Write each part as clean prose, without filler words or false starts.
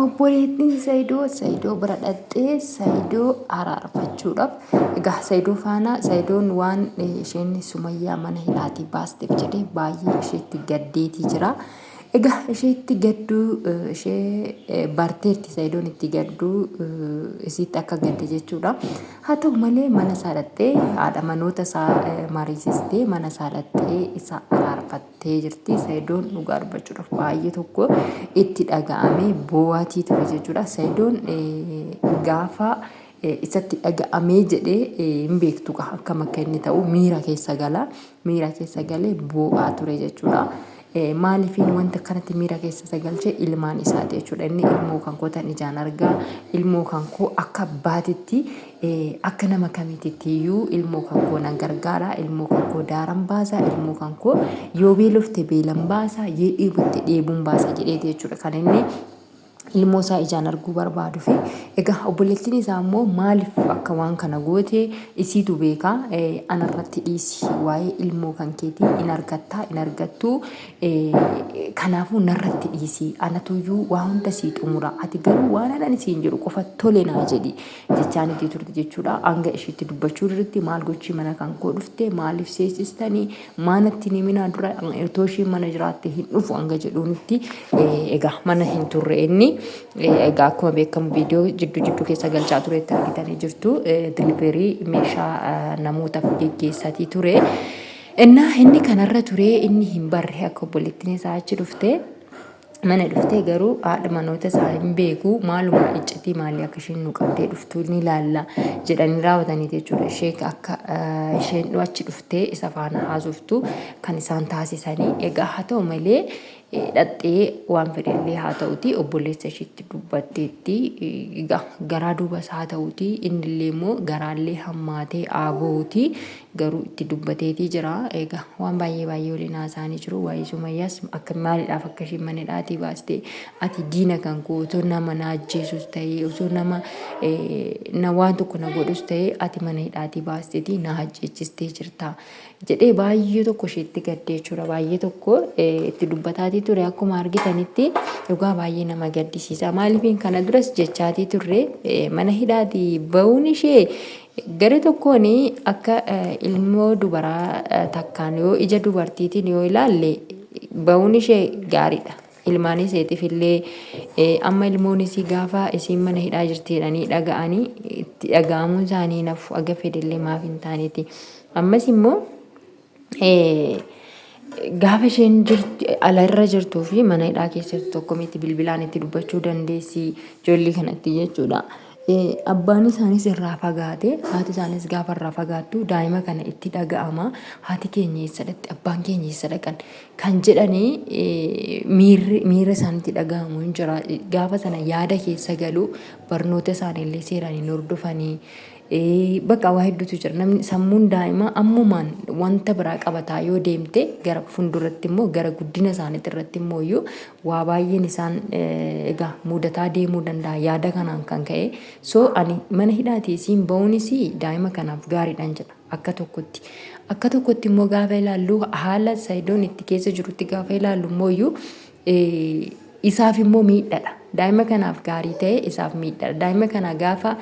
obboleettiin Saayidoo bira dhattee Saayidoo araarfachuudhaaf egaa Saayidoo faana Saayidoon waan isheen Sumayyaa mana hidhaatii baasteef jedhee baay'ee isheetti gaddeetii jira. Egaa isheetti gadduu ishee barteetti Saayidoon itti gadduu isitti akka gadde jechuudha. Haa ta'u malee mana isaa dhattee haadha manoota isaa mariisistee mana isaa dhattee isa araarfattee jirti. Saayidoon dhugaa dubbachuudhaaf baay'ee tokko itti dhaga'amee boo'aatii ture jechuudha. Saayidoon gaafa isatti dhaga'amee jedhee hin beektu akkam akka inni ta'u miira keessa gala. Miira keessa galee boo'aa ture jechuudha. Maaliifin wanta kanatti miira keessa sagalchee ilmaan isaati jechuudha. Inni ilmoo kan koo tan ijaan argaa ilmoo kan koo akka baatitti akka nama kamiititti iyyuu ilmoo kan koo nan gargaara ilmoo kan koo daaran baasa ilmoo kan koo yoo beelofte beelan baasa yoo dhiibutte dheebuun baasa jedheeti jechuudha. Kan inni ilmoo isaa ijaan arguu barbaadu fi egaa obboleettiin isaa immoo maaliif akka waan kana goote isiitu beeka. Anarratti dhiisi waa'ee ilmoo kan keetii in argattaa in argattuu kanaafuu narratti dhiisi anatuyyuu waa hunda sii xumura ati garuu waan anan isiin jedhu qofa tole naa jedhi jechaanitti turte jechuudha. Hanga ishiitti dubbachuu irratti maal gochii mana kan koo dhufte maaliif seesistanii maanatti ni minaa dura itoo ishiin mana jiraatte hin dhufu hanga jedhuunitti egaa mana hin turre inni. Egaa akkuma beekamu viidiyoo jidduu keessa galchaa turetti argitanii jirtu diliverii meeshaa namootaaf geggeessatii ture. Inni kanarra ture inni hin barre akka obboleettiin isaa achi dhufte mana dhuftee garuu haadha manoota isaa hin beeku maaluma iccitii maalii akka isheen nu qabdee dhuftu ni ilaalla jedhanii raawwatanii jechuudha. Ishee akka isheen achi dhuftee isa faana haasoftu kan isaan taasisanii. Egaa haa ta'u malee dhattee waan fedhellee haa ta'uti obboleessa isheetti dubbatteetti egaa garaa duubas haa ta'uti innillee immoo garaallee hammaatee aabooti garuu itti dubbateetii jira. Egaa waan baay'ee waliin haasa'anii jiru. Waa'ee Sumayyaas akka maaliidhaaf akka isheen mana hidhaatii baaste ati diina kan koo osoo nama na ajjeesus ta'ee osoo nama na waan tokko na godhus ta'ee ati mana hidhaatii baasteetii na ajjeechistee jirta jedhee baay'ee tokko isheetti gaddee jechuudha. Baay'ee tokko itti dubbataatii ture akkuma argitanitti dhugaa baay'ee nama gaddisiisa. Maaliifin kana duras jechaatii turre mana hidhaatii ba'uun ishee gara tokkoon akka ilmoo dubaraa takkaan yoo ija dubartiitiin yoo ilaalle ba'uun ishee gaariidha. Ilmaan iseetiif illee amma ilmoon isii gaafa isiin mana hidhaa jirti jedhanii dhaga'anii itti dhaga'amuun isaanii nafu aga fedhellee maaf hin taaneeti. Ammas immoo gaafa isheen alarra jirtuu fi mana hidhaa keessatti tokkomitti bilbilaan itti dubbachuu dandeessi ijoollee kanatti jechuudha. Abbaan isaanis irraa fagaate haati isaanis gaafa irraa fagaattu daa'ima kana itti dhaga'ama. Haati keenya eessa dhaqxe abbaan keenya eessa dhaqan kan jedhanii miira isaanitti dhaga'amu hin jira. Gaafa sana yaada keessa galu barnoota isaaniillee seeraan hin hordofanii. Bakka waa hedduutu jira. Namni sammuun daa'ima ammumaan wanta biraa qabataa yoo deemte gara fuulduratti immoo gara guddina isaaniitti irratti immoo iyyuu waa baay'een isaan egaa mudataa deemuu danda'a yaada kanaan kan ka'e. So ani mana hidhaatii isiin ba'uunis daa'ima kanaaf gaariidhaan jedha akka tokkotti. Akka tokkotti immoo gaafa ilaallu haala Saayidoon itti keessa jirutti gaafa ilaallu immoo iyyuu isaaf immoo miidhaadha. Daa'ima kanaaf gaarii ta'e isaaf miidhaadha. Daa'ima kana gaafa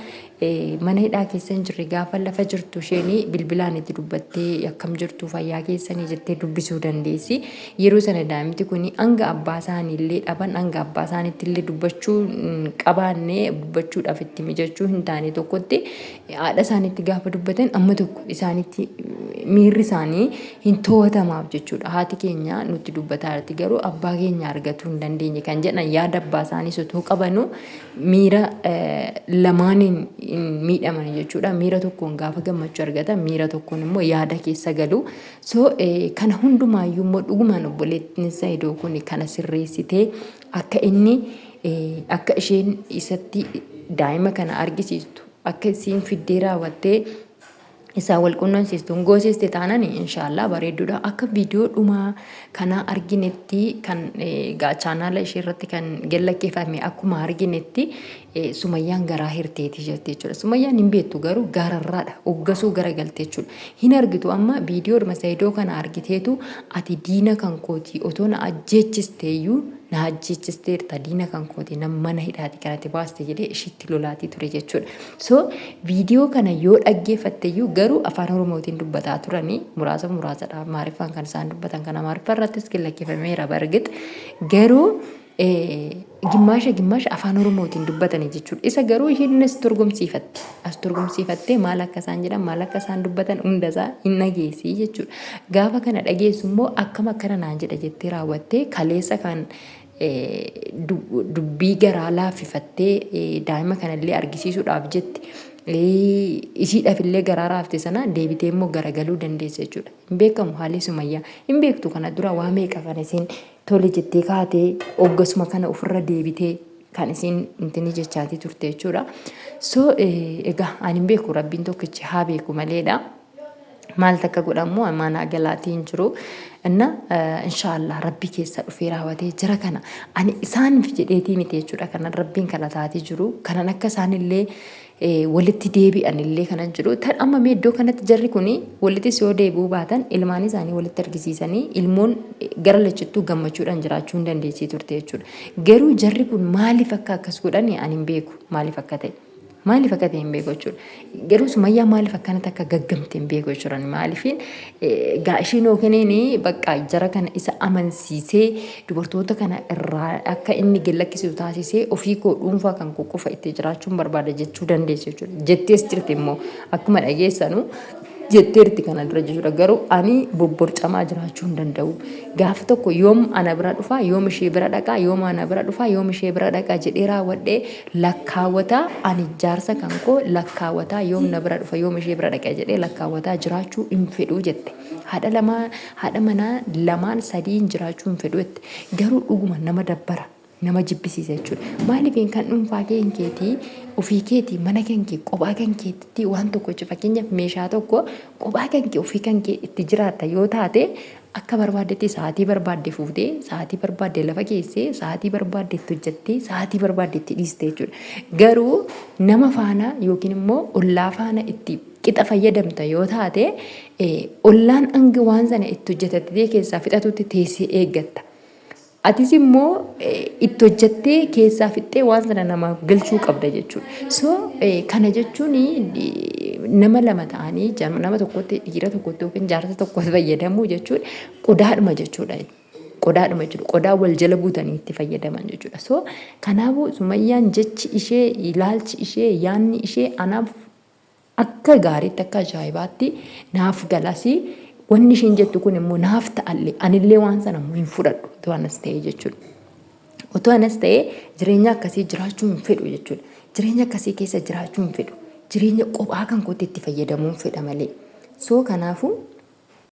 mana hidhaa keessa hin jirre gaafa lafa jirtu isheen bilbilaan itti dubbattee akkam jirtu fayyaa keessanii jettee dubbisuu dandeessi. Yeroo sana daa'imti kun hanga abbaa isaaniillee dhaban hanga abbaa isaaniittillee dubbachuu qabaannee dubbachuudhaaf itti mijachuu hin taane tokkotti haadha isaaniitti gaafa dubbatan amma tokko isaaniitti miirri isaanii hin to'atamaaf jechuudha. Haati keenya nutti dubbataa jirti garuu abbaa keenya argatuu hin dandeenye kan jedhan yaada abbaa isaanii osoo qabanu miira lamaaniin miidhaman jechuudha. Miira tokkoon gaafa gammachuu argatan miira tokkoon immoo yaada keessa galu. So kana hundumaayyuu immoo dhugumaan obboleettiin Saayidoo kun kana sirreessitee akka inni akka isheen isatti daa'ima kana argisiistu akka isiin fiddee raawwattee isaa wal qunnamsiistuun goosiste taanaan inshaallah bareedduudha. Akka viidiyoo dhumaa kana arginetti kan chaanaala ishee irratti kan gallakkeeffame akkuma arginetti Sumayyaan garaa hirteetii jirti jechuudha. Sumayyaan hin beektu garuu gaararraadha hoggasuu garagaltee jechuudha. Hin argitu amma viidiyoo Saayidoo kana argiteetu ati diina kan kooti otoo na ajjeechisteeyyuu na hajjechisteerta diina kan kooti nama mana hidhaati kanatti baaste jedhee ishiitti lolaatii ture jechuudha. So viidiyoo kana yoo dhaggeeffatteyyuu garuu afaan oromootiin dubbataa turanii muraasadha maariffaan kan isaan dubbatan kana maariffaa irrattis lakkifameera bargit garuu ግማሽ afaan oromootiin dubbatanii jechuudha. Isa garuu isheen as turgumsiifattee maal akka isaan jedhan maal akka isaan dubbatan hundasaa hin dhageessii jechuudha. Gaafa kana dhageessu immoo akkam akkana naan jedha jettee raawwattee kaleessa kan dubbii garaa laaffifattee daa'ima kanallee argisiisuudhaaf jetti. Ishiidhaaf illee garaa raafte sana deebitee immoo garagaluu dandeessa jechuudha. Hin beekamu haalli Sumayyaa hin beektu kana dura waa meeqa kan isin tole jettee kaatee oggasuma kana ofirra deebitee kan isin intini jechaatii turte jechuudha. So egaa ani hin beeku rabbiin tokkichi haa beeku maleedha. Maal takka godhamu amaanaa galaatiin jiru inna inshaallah rabbi keessa dhufee raawwatee jira kana ani isaan jedheetii miti jechuudha. Kana rabbiin kana taatee jiru kanan akka isaanillee walitti deebi'an illee kanan jiru tan amma meeddoo kanatti jarri kuni walitti yoo deebi'uu baatan ilmaan isaanii walitti argisiisanii ilmoon gara lachittuu gammachuudhaan jiraachuu hin dandeessii turte jechuudha. Garuu jarri kun maaliif akka akkas godhan ani hin beeku maaliif akka ta'e. Maaliif akka ta'e hin beeku jechuudha. Garuu Sumayyaa maaliif akkanatti akka gaggamte hin beeku jechuudha. Maaliifin gaashiin yookiin bakka jara kana isa amansiisee dubartoota kana irraa akka inni gallakkisiisu taasisee ofii koo dhuunfaa kan qofa itti jiraachuun barbaada jechuu dandeessa jechuudha. Jettees jirti immoo akkuma dhageessanu jetteerti kana dura jechuudha. Garuu ani bobborcamaa jiraachuu hin danda'u. Gaafa tokko yoom ana bira dhufa yoom ishee bira dhaqa yoom ana bira dhufa yoom ishee bira dhaqa jedhee raawwadhee lakkaawwataa ani jaarsa kan koo lakkaawwataa yoom na bira dhufa yoom ishee bira dhaqa jedhee lakkaawwataa jiraachuu hin fedhu jette. Haadha manaa lamaan sadiin jiraachuu hin fedhu jette. Garuu dhuguma nama dabbara. Nama jibbisiisa jechuudha. Maaliif kan dhuunfaa keetii ofii keetii mana kee qophaa keetti waan tokko fakkeenyaaf meeshaa tokko qophaa kee ofii kee itti jiraatta yoo taate akka barbaadetti sa'aatii barbaadde fuutee sa'aatii barbaadde lafa keessee sa'aatii barbaadde itti hojjettee sa'aatii barbaadde itti dhiiste jechuudha. Garuu nama faana yookiin immoo ollaa faana itti qixa fayyadamta yoo taate ollaan hanga waan sana itti hojjetattee keessaa fixatutti teessee eeggatta. Atis immoo itti hojjettee keessaa fixxee waan sana namaaf galchuu qabda jechuudha. So kana jechuun nama lama ta'anii nama tokkotti dhiira tokkotti yookiin jaarsa tokkotti fayyadamuu jechuudha. Qodaadhuma jechuudha. Qodaa wal jala buutanii itti fayyadaman jechuudha. So kanaafuu Sumayyaan jechi ishee ilaalchi ishee yaanni ishee anaaf akka gaariitti akka ajaa'ibaatti naaf galasii. Wanni isheen jettu kun immoo naaf ta'allee anillee waan sana hin fudhadhu otoo anas ta'e jechuudha. Otoo anas ta'e jireenya akkasii jiraachuu hin fedhu jechuudha. Jireenya akkasii keessa jiraachuu hin fedhu. Jireenya qophaa kan kootti itti fayyadamuu hin fedha malee. So kanaafuu